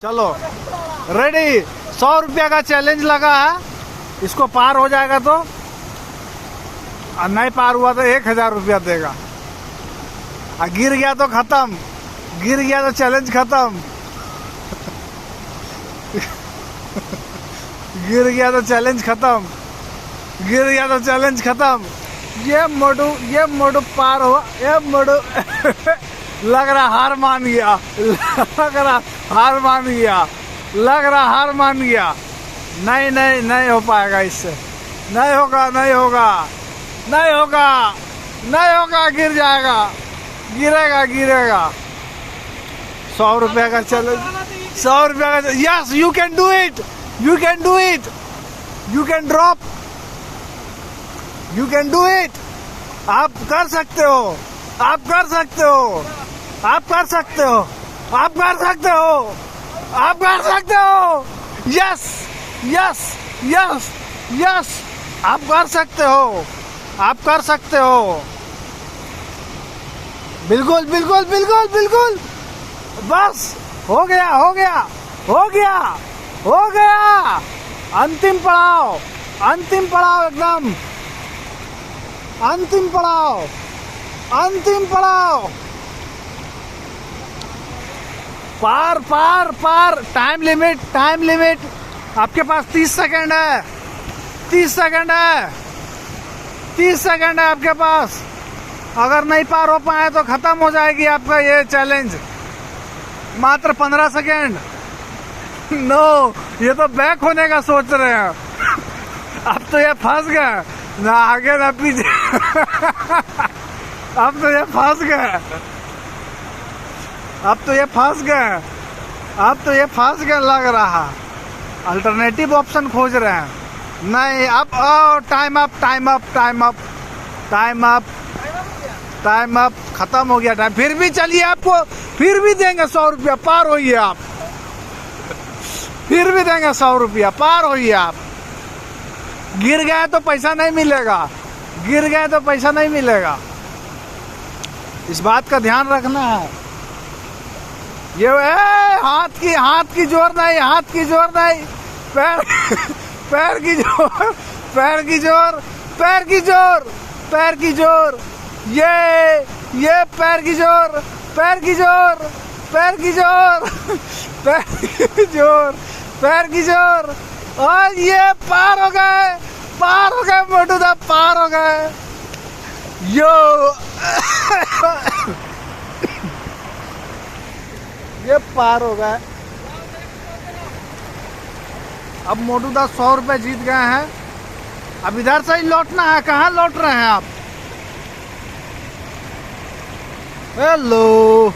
चलो रेडी। 100 रुपया का चैलेंज लगा है, इसको पार हो जाएगा तो, और नहीं पार हुआ तो 1000 रुपया देगा। और गिर गया तो खत्म, गिर गया तो चैलेंज खत्म। गिर गया तो चैलेंज खत्म, गिर गया तो चैलेंज खत्म। ये मोटू पार हुआ, ये मोटू लग रहा हार मान गया, लग रहा हार मान गया, लग रहा हार मान गया। नहीं नहीं नहीं हो पाएगा इससे, नहीं होगा, नहीं होगा, नहीं होगा, नहीं होगा, गिर जाएगा, गिरेगा गिरेगा। 100 रुपया का चैलेंज, 100 रुपया का। Yes, you can do it, you can do it, you can drop, you can do it. आप कर सकते हो, आप कर सकते हो, आप कर सकते हो, आप कर सकते हो, आप कर सकते हो। यस यस यस यस, आप कर सकते हो, आप कर सकते हो। बिल्कुल बिल्कुल बिल्कुल बिल्कुल, बस हो गया हो गया हो गया हो गया। अंतिम पड़ाव, अंतिम पड़ाव, एकदम अंतिम पड़ाव, अंतिम पड़ाव। पार पार पार। Time limit, time limit. आपके पास 30 सेकंड है, 30 सेकंड है, 30 सेकंड है आपके पास। अगर नहीं पार हो पाए तो खत्म हो जाएगी आपका ये चैलेंज। मात्र 15 सेकंड। नो, ये तो बैक होने का सोच रहे हैं। अब तो ये फंस गए, ना आगे ना पीछे। अब तो ये फंस गए, अब तो ये फंस गए, अब तो ये फंस गए लग रहा। अल्टरनेटिव ऑप्शन खोज रहे हैं। नहीं, अब time up, time up, time up, time up, time up, खत्म हो गया टाइम। फिर भी चलिए, आपको फिर भी देंगे 100 रुपया, पार होइए आप। फिर भी देंगे 100 रुपया, पार होइए आप। गिर गए तो पैसा नहीं मिलेगा, गिर गए तो पैसा नहीं मिलेगा, इस बात का ध्यान रखना है। ये हाथ की जोर नहीं, हाथ की जोर नहीं, पैर पैर की जोर, पैर की जोर, पैर की जोर, पैर की जोर। ये पैर की जोर, पैर की जोर, पैर की जोर, पैर की जोर, पैर की जोर। और ये पार हो गए, पार हो गए मोटू दा, पार हो गए। यो ये पार हो गए। अब मोटू दा 100 रुपए जीत गए हैं। अब इधर से ही लौटना है। कहाँ लौट रहे हैं आप? हेलो।